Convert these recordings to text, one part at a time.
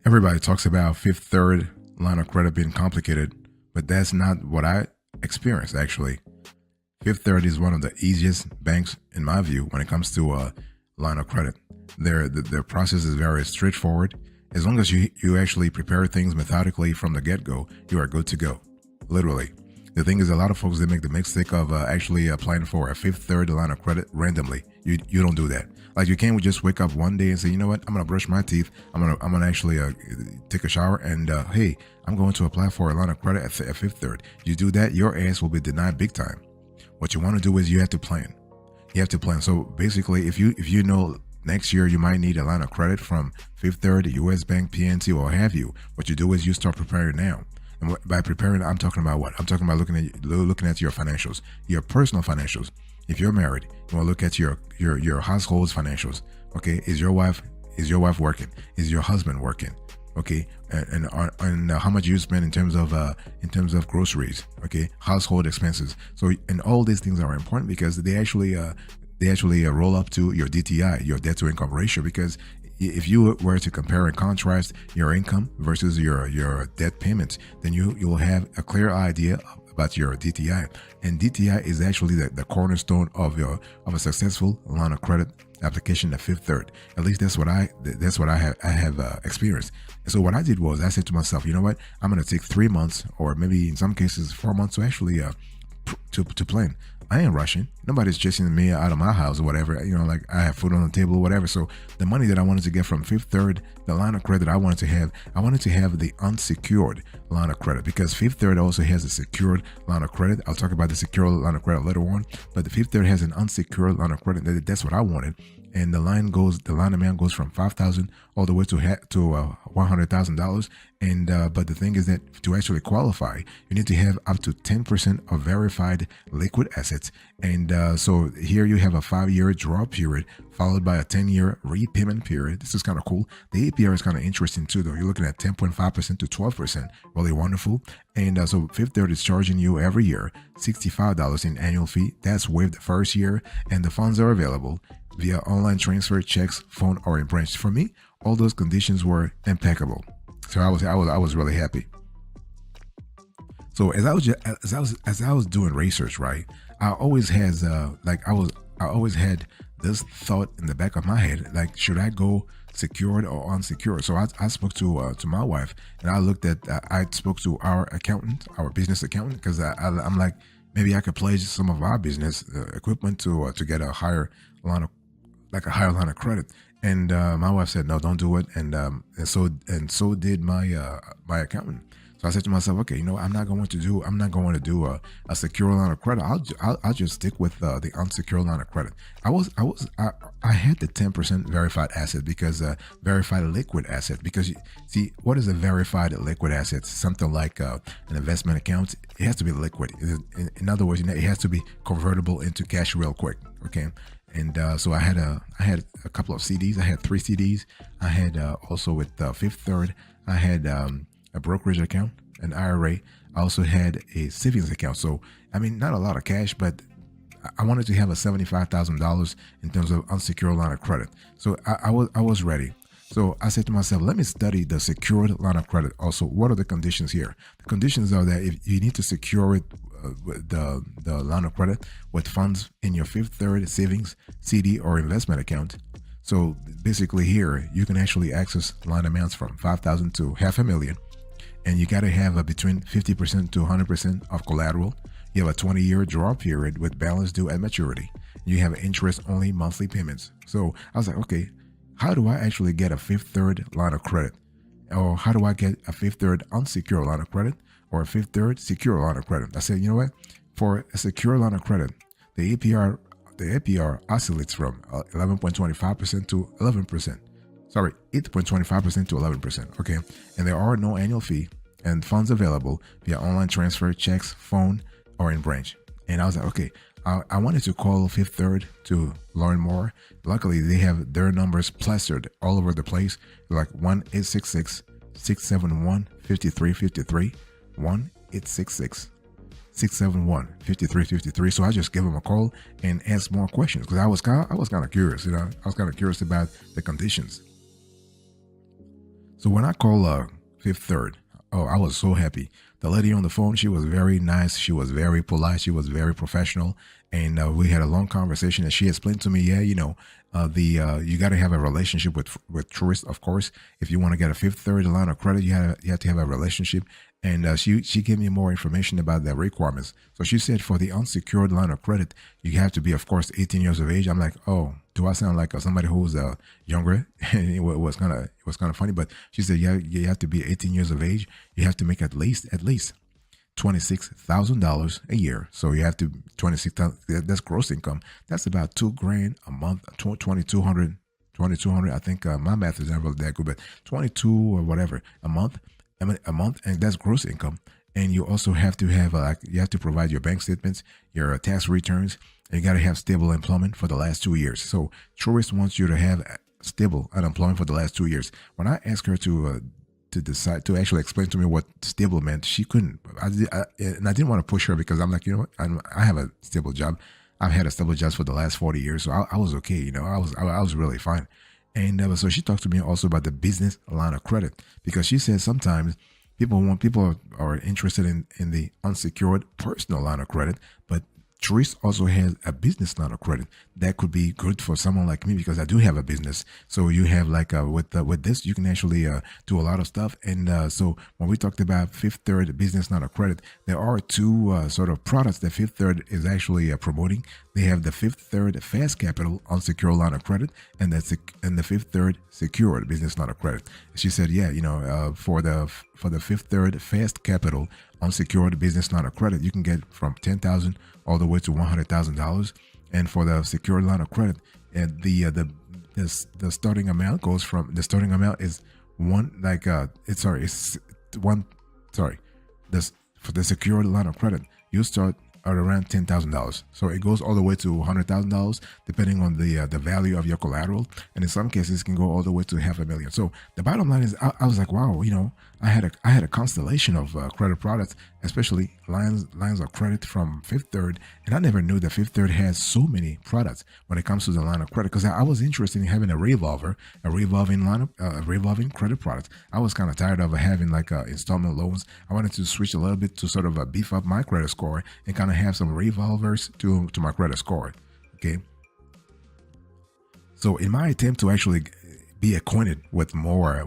Everybody talks about Fifth Third line of credit being complicated, but that's not what I experienced actually. Fifth Third is one of the easiest banks in my view when it comes to line of credit. Their process is very straightforward. As long as you actually prepare things methodically from the get-go, you are good to go. Literally. The thing is, a lot of folks, they make the mistake of actually applying for a Fifth Third line of credit randomly. You don't do that. Like, you can't just wake up one day and say, you know what, I'm gonna brush my teeth. I'm gonna actually take a shower and hey, I'm going to apply for a line of credit at Fifth Third. You do that, your ass will be denied big time. What you want to do is you have to plan. You have to plan. So basically, if you know next year you might need a line of credit from Fifth Third, U.S. Bank, PNC, or have you, what you do is you start preparing now. And by preparing, I'm talking about what? I'm talking about looking at your financials, your personal financials. If you're married, you want to look at your household's financials. Okay, is your wife working? Is your husband working? Okay, and how much you spend in terms of groceries. Okay, household expenses. So, and all these things are important because they actually roll up to your DTI, your debt to income ratio. Because if you were to compare and contrast your income versus your debt payments, then you will have a clear idea about your DTI. And DTI is actually the cornerstone of a successful line of credit application at Fifth Third. At least that's what I have experienced. And so what I did was I said to myself, you know what, I'm going to take 3 months, or maybe in some cases 4 months, to actually to plan. I ain't rushing. Nobody's chasing me out of my house or whatever. You know, like, I have food on the table or whatever. So the money that I wanted to get from Fifth Third, the line of credit I wanted to have the unsecured line of credit, because Fifth Third also has a secured line of credit. I'll talk about the secured line of credit later on. But the Fifth Third has an unsecured line of credit. That's what I wanted. And the line amount goes from $5,000 all the way to $100,000. And but the thing is that to actually qualify, you need to have up to 10% of verified liquid assets. And so here you have a 5-year draw period followed by a 10-year repayment period. This is kind of cool. The APR is kind of interesting too, though. You're looking at 10.5% to 12%. Really wonderful. And so Fifth Third is charging you every year $65 in annual fee. That's waived the first year, and the funds are available via online transfer, checks, phone, or in branch. For me, all those conditions were impeccable. So I was really happy. So as I was doing research, right, I always had this thought in the back of my head, like, should I go secured or unsecured? So I spoke to my wife, and I spoke to our accountant, our business accountant, because I'm like, maybe I could pledge some of our business equipment to get a higher line of credit. And my wife said, no, don't do it. And so did my accountant. So I said to myself, okay, you know, I'm not going to do a secure line of credit. I'll just stick with the unsecured line of credit. I had the 10% verified asset, because verified liquid asset, because see, what is a verified liquid asset? Something like an investment account. It has to be liquid. In other words, it has to be convertible into cash real quick. Okay. And so I had a couple of CDs. I had 3 CDs. I had also with Fifth Third, I had a brokerage account, an IRA. I also had a savings account. So, I mean, not a lot of cash, but I wanted to have a $75,000 in terms of unsecured line of credit. So I was ready. So I said to myself, let me study the secured line of credit. Also, what are the conditions here? The conditions are that if you need to secure it, the line of credit with funds in your Fifth Third savings, CD, or investment account. So basically here, you can actually access line amounts from $5,000 to $500,000. And you got to have between 50% to 100% of collateral. You have a 20-year draw period with balance due at maturity. You have interest-only monthly payments. So I was like, okay, how do I actually get a Fifth Third line of credit? Or how do I get a Fifth Third unsecured line of credit, or a Fifth Third secure line of credit? I said, you know what? For a secure line of credit, the APR oscillates from 11.25% to 11%. Sorry, 8.25% to 11%. Okay. And there are no annual fee, and funds available via online transfer, checks, phone, or in branch. And I was like, okay, I wanted to call Fifth Third to learn more. Luckily, they have their numbers plastered all over the place. Like 1-866-671-5353, 1-866-671-5353. So I just gave them a call and asked more questions, because I was kind of curious. I was kind of curious about the conditions. So when I call Fifth Third, oh, I was so happy. The lady on the phone, she was very nice. She was very polite. She was very professional. And we had a long conversation. And she explained to me, yeah, you got to have a relationship with tourists, of course. If you want to get a Fifth Third line of credit, you have to have a relationship. And she gave me more information about the requirements. So she said for the unsecured line of credit, you have to be, of course, 18 years of age. I'm like, oh, do I sound like somebody who's younger? And it was kind of funny. But she said, yeah, you have to be 18 years of age. You have to make at least $26,000 a year. So you have to 26,000. That's gross income. That's about $2,000 a month. 2,200. I think my math is never that good, but 22 or whatever a month. And that's gross income. And you also have to have you have to provide your bank statements, your tax returns, and you got to have stable employment for the last 2 years. So tourists wants you to have stable unemployment for the last 2 years. When I asked her to decide to actually explain to me what stable meant, she couldn't. And I didn't want to push her because I'm like, you know what, I have a stable job. I've had a stable job for the last 40 years, so I was okay. I was really fine. And so she talked to me also about the business line of credit, because she said sometimes people are interested in the unsecured personal line of credit, but Therese also has a business line of credit that could be good for someone like me, because I do have a business. So you have with this, you can actually do a lot of stuff. And so when we talked about Fifth Third business line of credit, there are two sort of products that Fifth Third is actually promoting. They have the Fifth Third Fast Capital unsecured line of credit, and the Fifth Third secured business line of credit. She said, yeah, for the Fifth Third Fast Capital unsecured business line of credit, you can get from $10,000 all the way to $100,000. And for the secured line of credit, and the starting amount goes from the starting amount is for the secured line of credit, you start at around $10,000. So it goes all the way to $100,000 depending on the value of your collateral, and in some cases it can go all the way to $500,000. So the bottom line is, I was like, wow, I had a constellation of credit products, especially lines of credit from Fifth Third, and I never knew that Fifth Third has so many products when it comes to the line of credit, because I was interested in having a revolving credit product. I was kind of tired of having installment loans. I wanted to switch a little bit to sort of beef up my credit score and kind of have some revolvers to my credit score. Okay. So in my attempt to actually be acquainted with more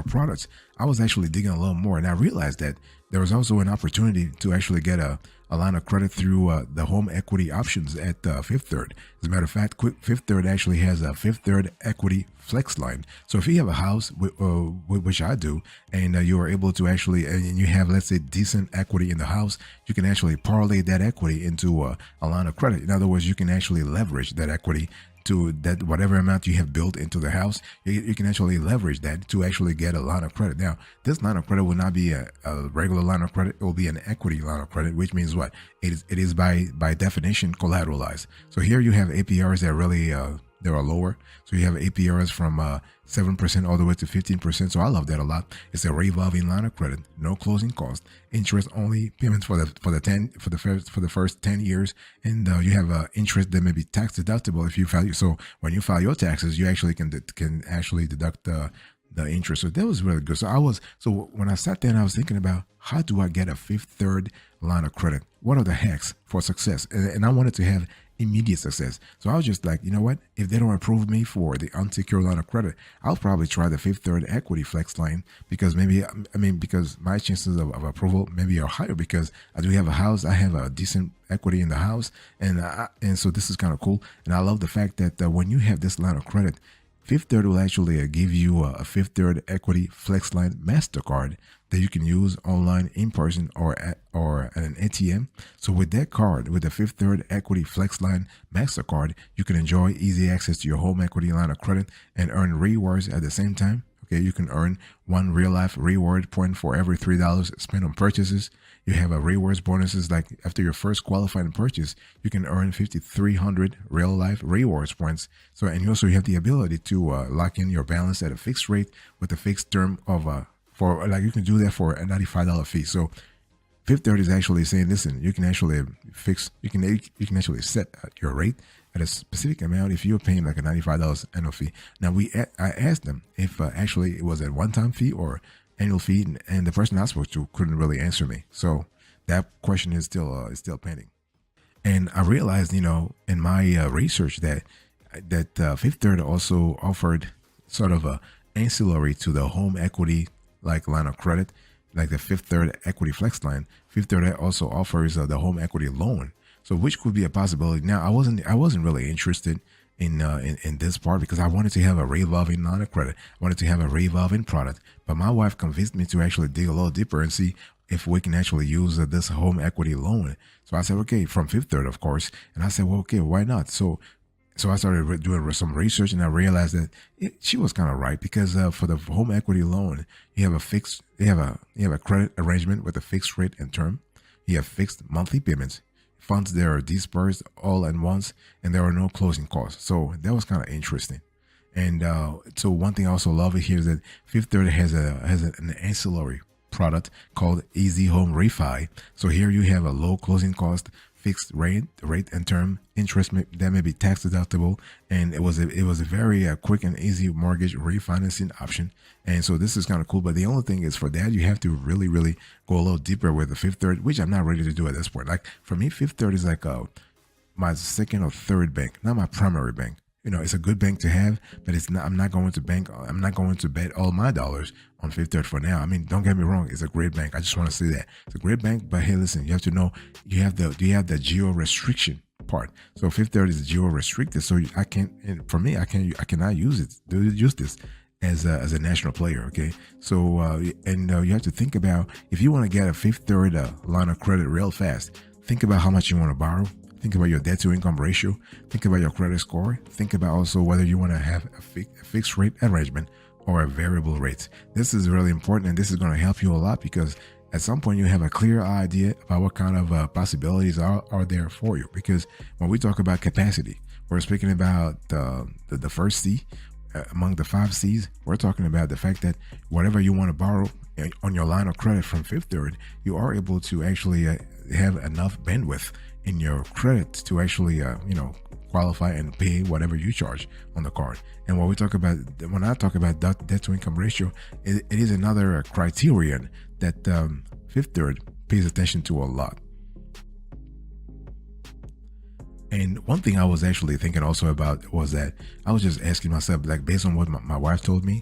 products, I was actually digging a little more, and I realized that there was also an opportunity to actually get a line of credit through the home equity options at Fifth Third. As a matter of fact, Fifth Third actually has a Fifth Third equity flex line. So if you have a house, which I do, and you are able to actually, and you have, let's say, decent equity in the house, you can actually parlay that equity into a line of credit. In other words, you can actually leverage that equity to that whatever amount you have built into the house. You can actually leverage that to actually get a line of credit. Now, this line of credit will not be a regular line of credit. It will be an equity line of credit, which means what? It is by definition collateralized. So here you have APRs that really they are lower. So you have APRs from 7% all the way to 15%. So I love that a lot. It's a revolving line of credit, no closing cost, interest only, payments for the first 10 years, and you have interest that may be tax deductible if you file. So when you file your taxes, you actually can actually deduct the interest. So that was really good. So when I sat there and I was thinking about, how do I get a Fifth Third line of credit? What are the hacks for success? And I wanted to have immediate success. So I was just like, you know what? If they don't approve me for the unsecured line of credit, I'll probably try the Fifth Third equity flex line, because because my chances of approval maybe are higher, because I do have a house. I have a decent equity in the house. And so this is kind of cool. And I love the fact that when you have this line of credit, Fifth Third will actually give you a Fifth Third Equity Flex Line MasterCard that you can use online, in person, or at an ATM. So with that card, with the Fifth Third Equity Flex Line MasterCard, you can enjoy easy access to your home equity line of credit and earn rewards at the same time. Okay, you can earn one real-life reward point for every $3 spent on purchases. You have a rewards bonuses, like after your first qualifying purchase, you can earn 5,300 real-life rewards points. So, and you also have the ability to lock in your balance at a fixed rate with a fixed term of you can do that for a $95 fee. So Fifth Third is actually saying, listen, you can actually you can actually set your rate at a specific amount if you're paying like a $95 annual fee. Now I asked them if actually it was a one-time fee or annual fee, and the person I spoke to couldn't really answer me. So that question is still pending. And I realized, in my research that Fifth Third also offered sort of a ancillary to the home equity like line of credit, like the Fifth Third Equity Flex line. Fifth Third also offers the home equity loan, so which could be a possibility. Now, I wasn't really interested in this part because I wanted to have a revolving line of credit. I wanted to have a revolving product, but my wife convinced me to actually dig a little deeper and see if we can actually use this home equity loan. So I said, okay, from Fifth Third, of course. And I said, well, okay, why not? So I started doing some research, and I realized that she was kind of right because for the home equity loan, you have a credit arrangement with a fixed rate and term. You have fixed monthly payments, funds that are dispersed all at once, and there are no closing costs. So that was kind of interesting. And so one thing I also love here is that Fifth Third has an ancillary product called Easy Home Refi. So here you have a low closing cost, fixed rate and term interest that may be tax deductible, and it was a very quick and easy mortgage refinancing option. And so this is kind of cool. But the only thing is, for that you have to really go a little deeper with the Fifth Third, which I'm not ready to do at this point. Like for me, Fifth Third is like my second or third bank, not my primary bank. It's a good bank to have, but it's not. I'm not going to bet all my dollars on Fifth Third for now. I mean, don't get me wrong, it's a great bank. I just want to say that it's a great bank. But hey, listen, you have to know you have the geo restriction part. So Fifth Third is geo restricted, so I can't. For me, I cannot use this as a national player. Okay, so you have to think about, if you want to get a Fifth Third line of credit real fast, think about how much you want to borrow. Think about your debt to income ratio. Think about your credit score. Think about also whether you want to have a fixed rate arrangement or a variable rate. This is really important, and this is going to help you a lot because at some point you have a clear idea about what kind of possibilities are there for you. Because when we talk about capacity, we're speaking about the first C among the 5 C's. We're talking about the fact that whatever you want to borrow on your line of credit from Fifth Third, you are able to actually have enough bandwidth in your credit to actually qualify and pay whatever you charge on the card. And when I talk about debt to income ratio, it is another criterion that Fifth Third pays attention to a lot. And one thing I was actually thinking also about was that I was just asking myself, like, based on what my wife told me,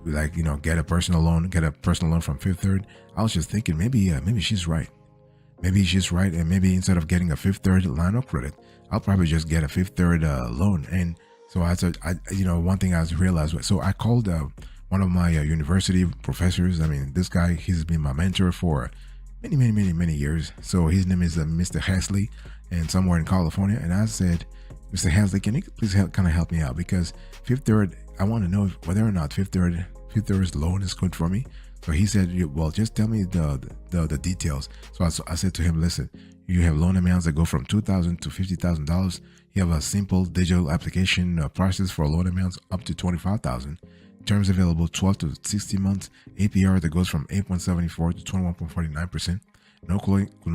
like, get a personal loan from Fifth Third. I was just thinking maybe she's right. Maybe she's right, and maybe instead of getting a Fifth Third line of credit, I'll probably just get a Fifth Third loan. And so one thing I realized. So I called one of my university professors. I mean, this guy, he's been my mentor for many years. So his name is Mr. Hasley, and somewhere in California. And I said, Mr. Hasley, can you please help me out? Because Fifth Third, I want to know whether or not Fifth Third's loan is good for me. So he said, well, just tell me the details. So I said to him, listen, you have loan amounts that go from $2,000 to $50,000. You have a simple digital application process for loan amounts up to $25,000. Terms available 12 to 60 months. APR that goes from 8.74 to 21.49%. No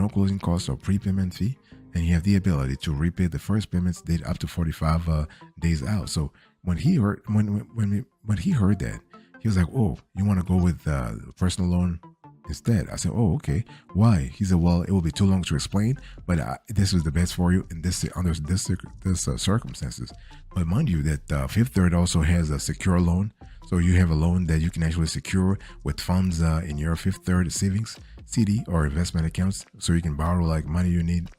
closing costs or prepayment fee. And you have the ability to repay the first payments date up to 45 days out. So when he heard that, he was like, oh, you want to go with personal loan instead? I said, oh, okay. Why? He said, well, it will be too long to explain, but this is the best for you in under this circumstances. But mind you that Fifth Third also has a secure loan. So you have a loan that you can actually secure with funds in your Fifth Third savings, CD, or investment accounts. So you can borrow like money you need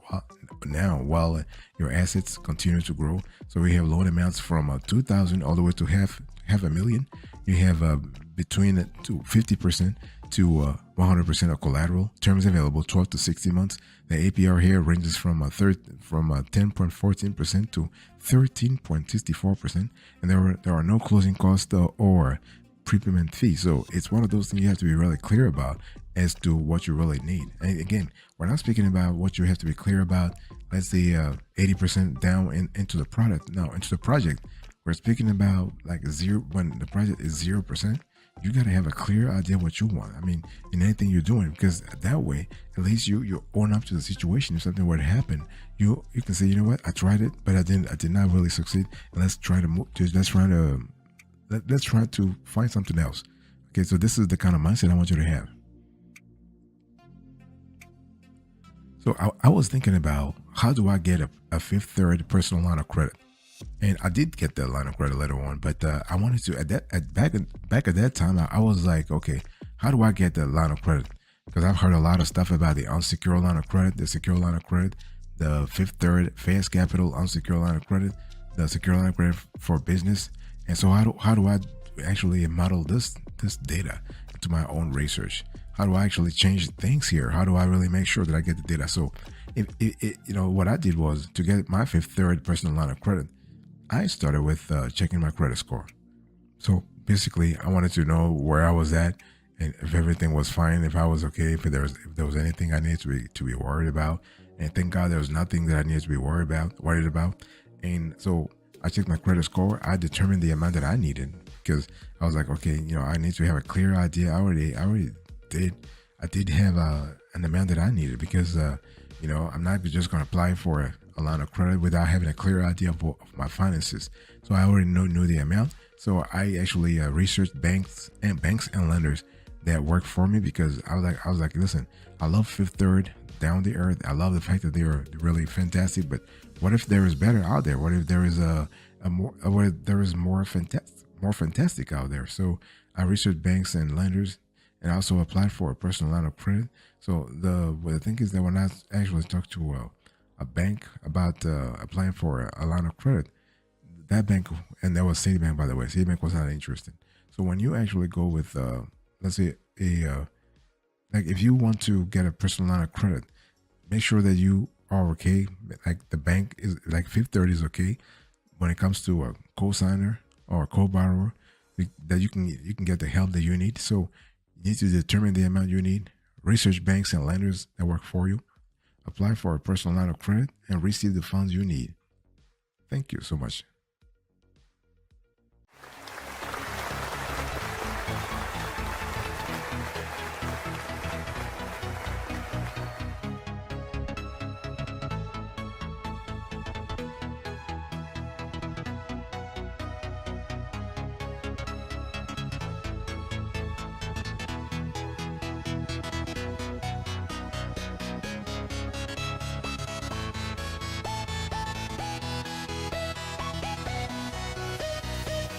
now while your assets continue to grow. So we have loan amounts from $2,000 all the way to half a million. You have between 50% to 100% of collateral. Terms available 12 to 60 months. The APR here ranges from 10.14% to 13.64%, and there are no closing costs or prepayment fees. So it's one of those things you have to be really clear about as to what you really need. And again, we're not speaking about what you have to be clear about. Let's say 80% down into the product. No, into the project. We're speaking about like zero when the project is 0%. you got to have a clear idea what you want. I mean, in anything you're doing, because that way, at least you own up to the situation. If something were to happen, you can say, you know what, I tried it, but I did not really succeed. And let's try to let's try to find something else. Okay, so this is the kind of mindset I want you to have. So I was thinking about how do I get a Fifth Third personal line of credit, and I did get that line of credit later on. But I wanted to back at that time I was like, okay, how do I get the line of credit? Because I've heard a lot of stuff about the unsecured line of credit, the secure line of credit, the Fifth Third fast capital unsecured line of credit, the secure line of credit for business. And so how do I actually model this data into my own research? How do I actually change things here? How do I really make sure that I get the data? So, what I did was to get my Fifth Third personal line of credit, I started with checking my credit score. So basically, I wanted to know where I was at and if everything was fine, if I was okay, if there was anything I needed to be worried about. And thank God there was nothing that I needed to be worried about. And so I checked my credit score. I determined the amount that I needed because I was like, okay, I need to have a clear idea. I did have an amount that I needed because, I'm not just going to apply for a line of credit without having a clear idea of my finances. So I already knew the amount. So I actually researched banks and lenders that work for me because I was like, listen, I love Fifth Third, down to earth. I love the fact that they are really fantastic. But what if there is better out there? What if there is more fantastic out there? So I researched banks and lenders, and also applied for a personal line of credit. So the thing is that when I actually talked to a bank about applying for a line of credit, that bank, and that was Citibank, by the way. Citibank was not interested. So when you actually go with, let's say like if you want to get a personal line of credit, make sure that you are okay. Like the bank is, like Fifth Third is okay when it comes to a co-signer or a co-borrower, that you can get the help that you need. So you need to determine the amount you need, research banks and lenders that work for you, apply for a personal line of credit, and receive the funds you need. Thank you so much.